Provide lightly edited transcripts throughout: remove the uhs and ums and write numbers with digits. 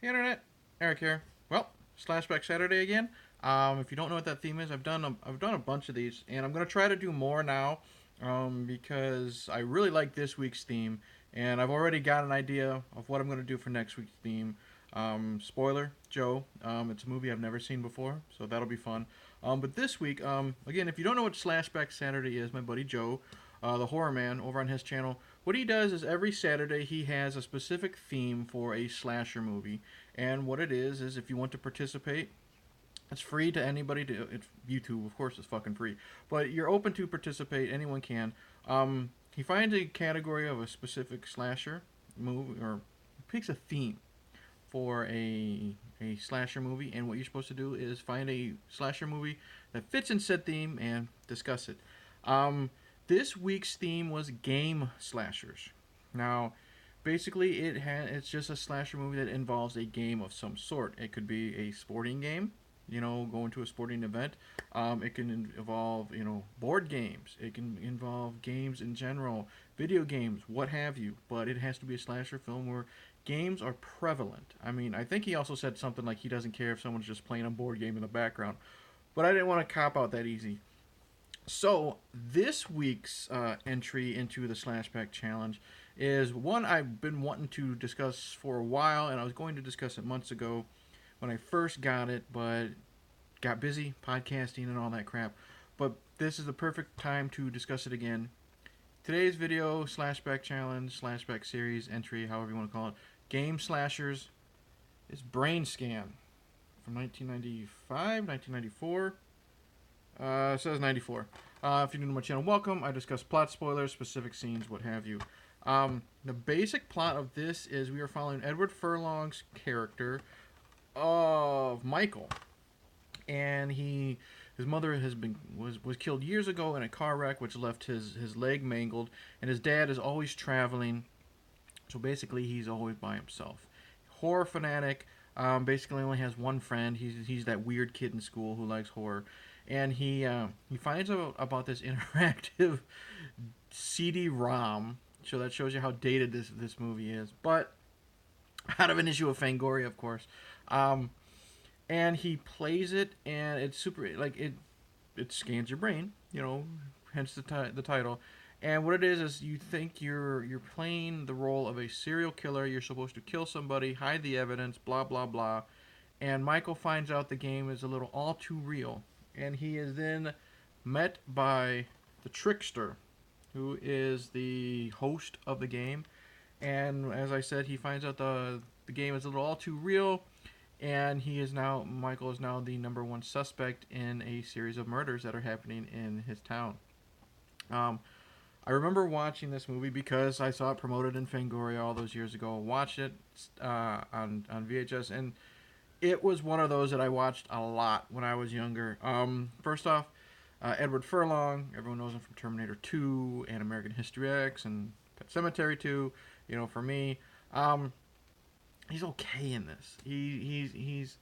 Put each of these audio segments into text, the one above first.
Hey Internet, Eric here. Well, Slashback Saturday again. If you don't know what that theme is, I've done a bunch of these, and I'm gonna try to do more now, because I really like this week's theme, and I've already got an idea of what I'm gonna do for next week's theme. Spoiler, Joe. It's a movie I've never seen before, so that'll be fun. But this week, again, if you don't know what Slashback Saturday is, my buddy Joe, the Horror Man, over on his channel, what he does is every Saturday he has a specific theme for a slasher movie, and what it is if you want to participate, it's free to anybody. It's YouTube, of course, it's fucking free, but you're open to participate. Anyone can. He finds a category of a specific slasher movie, or picks a theme for a slasher movie, and what you're supposed to do is find a slasher movie that fits in said theme and discuss it. Um, this week's theme was game slashers. Now, basically, it's just a slasher movie that involves a game of some sort. It could be a sporting game, going to a sporting event. It can involve, board games. It can involve games in general, video games, what have you. But it has to be a slasher film where games are prevalent. I mean, I think he also said something like he doesn't care if someone's just playing a board game in the background. But I didn't want to cop out that easy. So this week's entry into the Slashback Challenge is one I've been wanting to discuss for a while, and I was going to discuss it months ago when I first got it, but got busy podcasting and all that crap. But this is the perfect time to discuss it again. Today's video, Slashback Challenge, Slashback Series, entry, however you want to call it, Game Slashers, is Brainscan from 1995, 1994. It says 94. If you're new to my channel, welcome. I discuss plot spoilers, specific scenes, what have you. The basic plot of this is we are following Edward Furlong's character of Michael, and his mother was killed years ago in a car wreck, which left his leg mangled, and his dad is always traveling. So basically, he's always by himself. Horror fanatic. Basically, only has one friend. He's that weird kid in school who likes horror, and he finds out about this interactive CD-ROM. So that shows you how dated this movie is. But out of an issue of Fangoria, of course. And he plays it, and it's super like it scans your brain, hence the title. And what it is you think you're playing the role of a serial killer. You're supposed to kill somebody, hide the evidence, blah blah blah. And Michael finds out the game is a little all too real, and he is then met by the Trickster, who is the host of the game. And as I said, he finds out the game is a little all too real, and Michael is now the number one suspect in a series of murders that are happening in his town. I remember watching this movie because I saw it promoted in Fangoria all those years ago. Watched it on VHS, and it was one of those that I watched a lot when I was younger. First off, Edward Furlong, everyone knows him from Terminator 2 and American History X and Pet Sematary 2. For me, he's okay in this. He's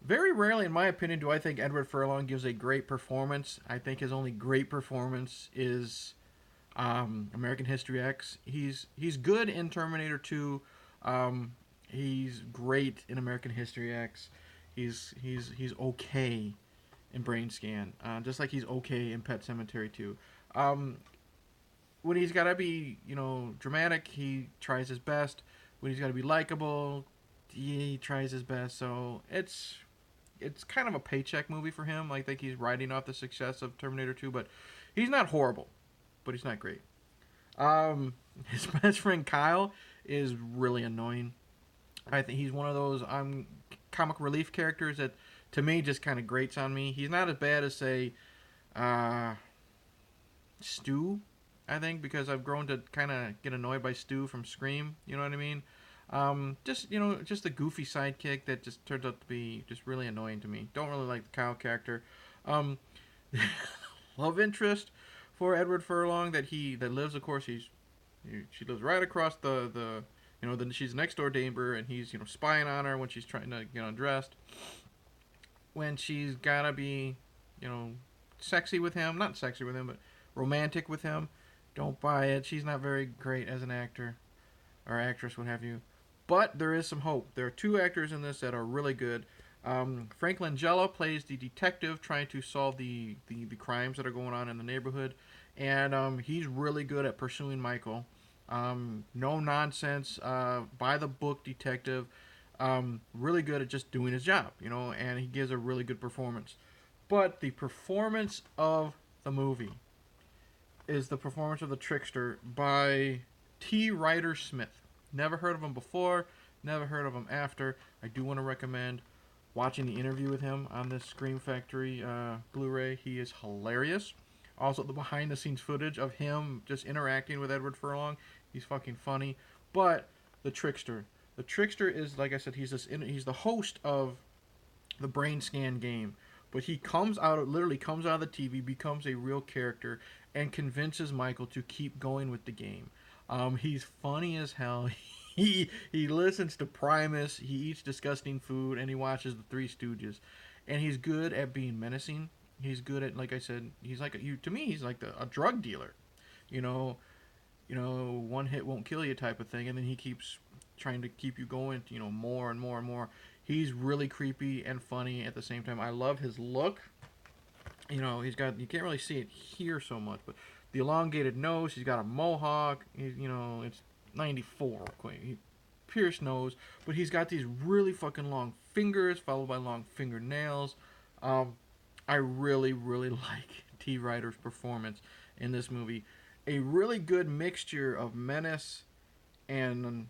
very rarely, in my opinion, do I think Edward Furlong gives a great performance. I think his only great performance is American History X. He's good in Terminator 2. He's great in American History X. He's okay in Brainscan, just like he's okay in Pet Sematary 2. When he's got to be, dramatic, he tries his best. When he's got to be likable, he tries his best. So it's kind of a paycheck movie for him. I think he's riding off the success of Terminator 2, but he's not horrible, but he's not great. His best friend Kyle is really annoying. I think he's one of those comic relief characters that, to me, just kind of grates on me. He's not as bad as, say, Stu, I think, because I've grown to kind of get annoyed by Stu from Scream. You know what I mean? Just the goofy sidekick that just turns out to be just really annoying to me. Don't really like the Kyle character. Um, love interest for Edward Furlong that lives, of course, she lives right across then she's next door neighbor, and he's spying on her when she's trying to get undressed. When she's gotta be, sexy with him, not sexy with him, but romantic with him. Don't buy it. She's not very great as an actor or actress, what have you. But there is some hope. There are two actors in this that are really good. Frank Langella plays the detective trying to solve the crimes that are going on in the neighborhood, and he's really good at pursuing Michael. No nonsense, by the book detective. Really good at just doing his job, and he gives a really good performance. But the performance of the movie is the performance of the Trickster by Ryder Smith. Never heard of him before, never heard of him after. I do want to recommend watching the interview with him on this Scream Factory Blu-ray. He is hilarious. Also, the behind-the-scenes footage of him just interacting with Edward Furlong, he's fucking funny. But the Trickster is, like I said, he's the host of the Brainscan game. But he literally comes out of the TV, becomes a real character, and convinces Michael to keep going with the game. He's funny as hell. He listens to Primus. He eats disgusting food, and he watches the Three Stooges. And he's good at being menacing. He's good at, like I said, to me, he's like a drug dealer. You know, one hit won't kill you type of thing, and then he keeps trying to keep you going, more and more and more. He's really creepy and funny at the same time. I love his look. You can't really see it here so much, but the elongated nose, he's got a mohawk. It's 94, pierced nose, but he's got these really fucking long fingers, followed by long fingernails. I really, really like T. Ryder's performance in this movie. A really good mixture of menace and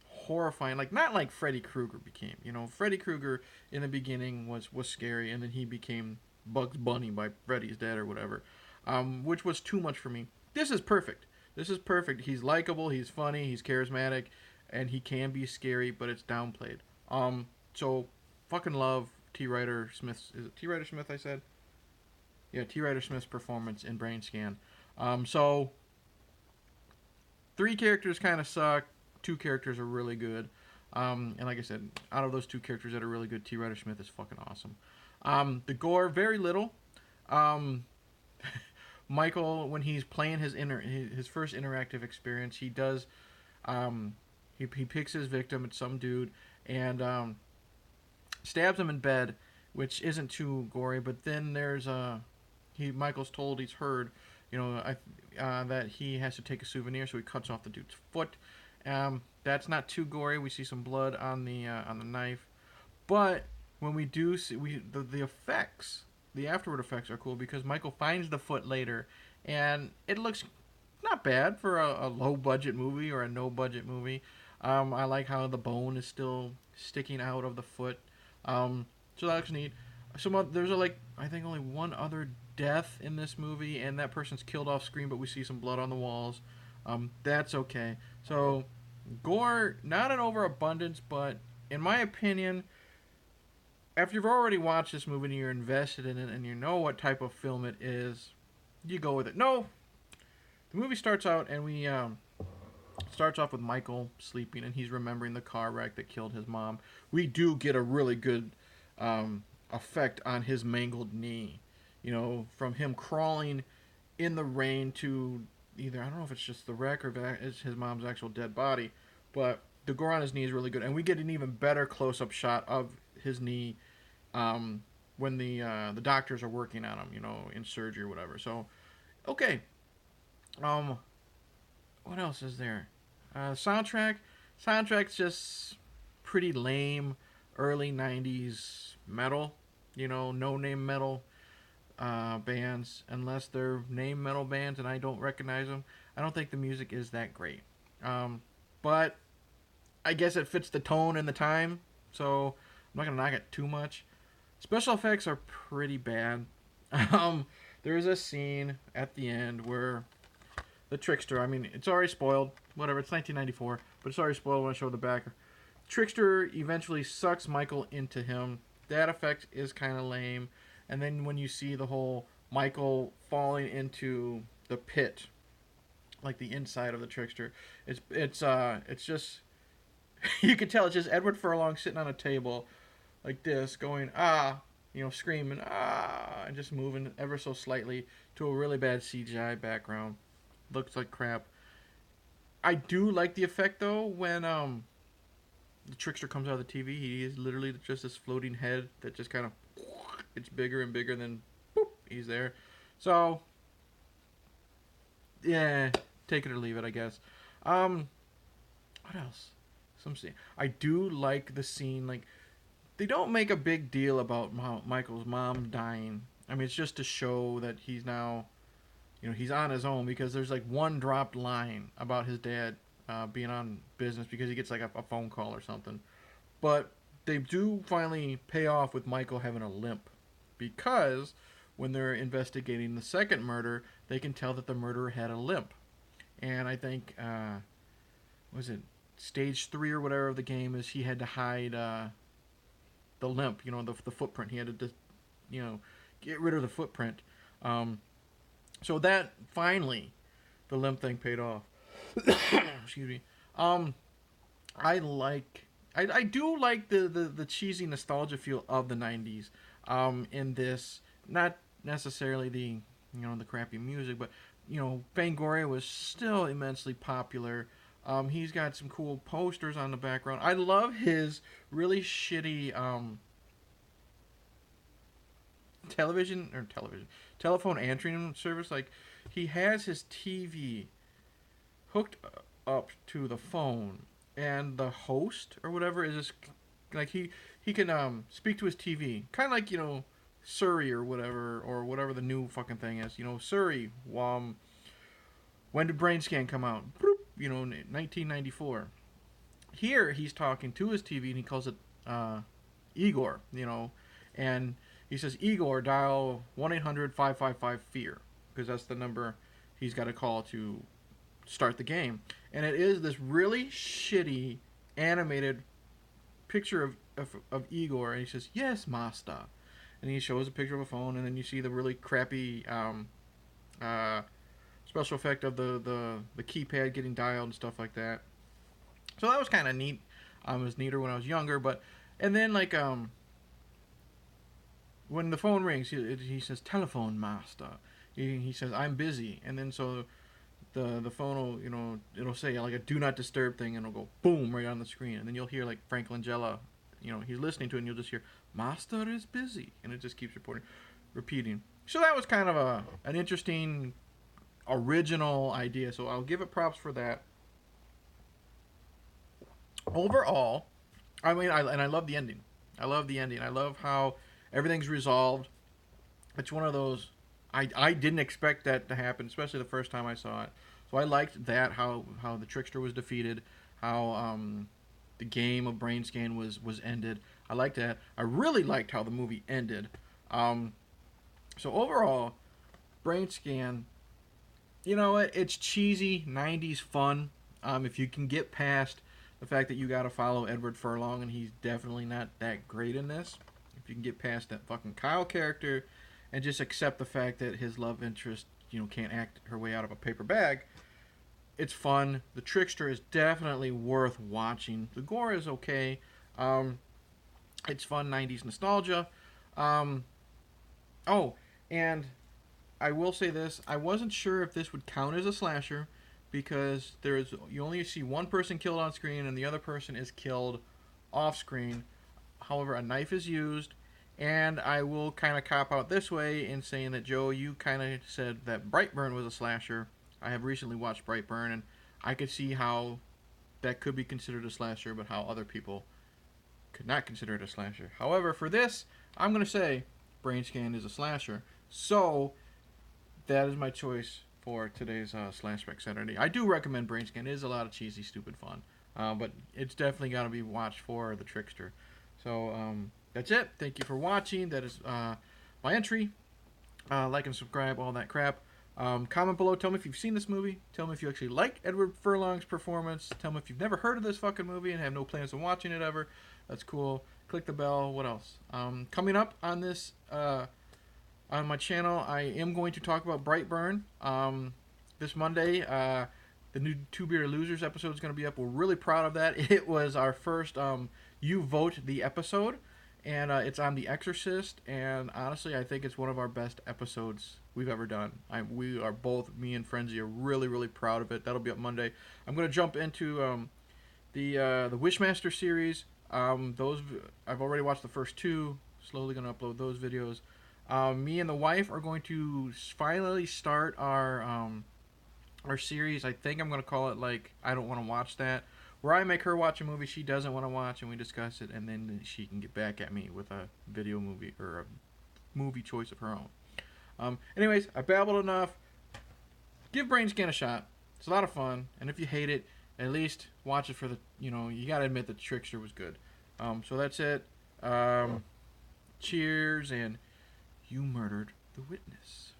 horrifying, not like Freddy Krueger became. Freddy Krueger in the beginning was scary, and then he became Bugs Bunny by Freddy's Dead or whatever, which was too much for me. This is perfect. He's likable, he's funny, he's charismatic, and he can be scary, but it's downplayed. So fucking love T. Ryder Smith's. Is it T. Ryder Smith? I said. Yeah, T. Ryder Smith's performance in Brainscan. So 3 characters kind of suck. 2 characters are really good. And like I said, out of those 2 characters that are really good, T. Ryder Smith is fucking awesome. The gore, very little. Michael, when he's playing his first interactive experience, he does, he picks his victim, it's some dude, and stabs him in bed, which isn't too gory. But then Michael's told, he's heard, that he has to take a souvenir, so he cuts off the dude's foot. That's not too gory. We see some blood on the knife, but when we do see the effects, the afterward effects are cool because Michael finds the foot later, and it looks not bad for a low budget movie or a no budget movie. I like how the bone is still sticking out of the foot, so that looks neat. There's I think only one other death in this movie, and that person's killed off screen, but we see some blood on the walls. That's okay. So gore, not an overabundance, but in my opinion, after you've already watched this movie and you're invested in it and you know what type of film it is, you go with it. No, the movie starts out and we starts off with Michael sleeping and he's remembering the car wreck that killed his mom. We do get a really good effect on his mangled knee, from him crawling in the rain to either, I don't know if it's just the wreck or if it's his mom's actual dead body, but the gore on his knee is really good, and we get an even better close-up shot of his knee when the doctors are working on him, in surgery or whatever. So, okay. What else is there? Soundtrack's just pretty lame, early 90s metal, no-name metal bands, unless they're name metal bands and I don't recognize them. I don't think the music is that great. But I guess it fits the tone and the time, so I'm not going to knock it too much. Special effects are pretty bad. There's a scene at the end where the Trickster, it's already spoiled, whatever, it's 1994, but it's already spoiled when I show the back. Trickster eventually sucks Michael into him. That effect is kind of lame. And then when you see the whole Michael falling into the pit, like the inside of the Trickster, it's just you can tell it's just Edward Furlong sitting on a table like this, going screaming and just moving ever so slightly to a really bad CGI background. Looks like crap. I do like the effect though when the Trickster comes out of the TV. He is literally just this floating head that just kind of gets bigger and bigger, and then boop, he's there. So yeah, take it or leave it, I guess. What else? Some scene. I do like the scene. Like, they don't make a big deal about Michael's mom dying. I mean, it's just to show that he's now, he's on his own, because there's like one dropped line about his dad being on business because he gets like a phone call or something. But they do finally pay off with Michael having a limp, because when they're investigating the second murder, they can tell that the murderer had a limp. And I think, was it stage 3 or whatever of the game is, he had to hide the limp, the footprint. He had to just, get rid of the footprint. So that finally, the limp thing paid off. Excuse me. I do like the cheesy nostalgia feel of the 90s in this. Not necessarily the crappy music, but Fangoria was still immensely popular. He's got some cool posters on the background. I love his really shitty telephone answering service. Like, he has his TV hooked up to the phone, and the host or whatever is just like he can speak to his TV, kind of like Surrey or whatever the new fucking thing is. Surrey. When did Brainscan come out? 1994. Here he's talking to his TV and he calls it Igor. And he says, Igor, dial 1-800-555-FEAR, because that's the number he's got to call to start the game. And it is this really shitty animated picture of Igor, and he says, yes, master. And he shows a picture of a phone, and then you see the really crappy special effect of the keypad getting dialed and stuff like that. So that was kind of neat. It was neater when I was younger, and then like when the phone rings, he says, telephone master. He says, I'm busy, and then so the phone will, it'll say like a do not disturb thing, and it'll go boom right on the screen, and then you'll hear like Frank Langella, he's listening to it, and you'll just hear, master is busy, and it just keeps repeating. So that was kind of an interesting original idea, so I'll give it props for that. Overall, I mean, I love the ending. I love how everything's resolved. It's one of those, I didn't expect that to happen, especially the first time I saw it. So I liked that, how the Trickster was defeated, how the game of Brainscan was ended. I liked that. I really liked how the movie ended. So overall, Brainscan, it's cheesy 90s fun. If you can get past the fact that you got to follow Edward Furlong, and he's definitely not that great in this. If you can get past that fucking Kyle character and just accept the fact that his love interest, can't act her way out of a paper bag, it's fun. The Trickster is definitely worth watching. The gore is okay. It's fun 90s nostalgia. Oh, and I will say this. I wasn't sure if this would count as a slasher, because you only see one person killed on screen and the other person is killed off screen. However, a knife is used, and I will kind of cop out this way in saying that, Joe, you kind of said that Brightburn was a slasher. I have recently watched Brightburn, and I could see how that could be considered a slasher, but how other people could not consider it a slasher. However, for this, I'm going to say Brainscan is a slasher. So that is my choice for today's Slashback Saturday. I do recommend Brainscan. It is a lot of cheesy, stupid fun. But it's definitely got to be watched for the Trickster. So that's it. Thank you for watching. That is my entry. Like and subscribe, all that crap. Comment below. Tell me if you've seen this movie. Tell me if you actually like Edward Furlong's performance. Tell me if you've never heard of this fucking movie and have no plans on watching it ever. That's cool. Click the bell. What else? Coming up on this... on my channel, I am going to talk about Brightburn. This Monday, the new Two Beer Losers episode is going to be up. We're really proud of that. It was our first You Vote the episode, and it's on The Exorcist, and honestly, I think it's one of our best episodes we've ever done. We are both, me and Frenzy, are really, really proud of it. That'll be up Monday. I'm going to jump into The Wishmaster series. Those I've already watched the first two. Slowly gonna upload those videos. Me and the wife are going to finally start our series. I think I'm gonna call it like I don't want to watch that, where I make her watch a movie she doesn't want to watch and we discuss it, and then she can get back at me with a video movie or a movie choice of her own. Anyways, I babbled enough. Give Brainscan a shot. It's a lot of fun, and if you hate it, at least watch it for the, you gotta admit that Trickster was good. So that's it. Cheers, and you murdered the witness.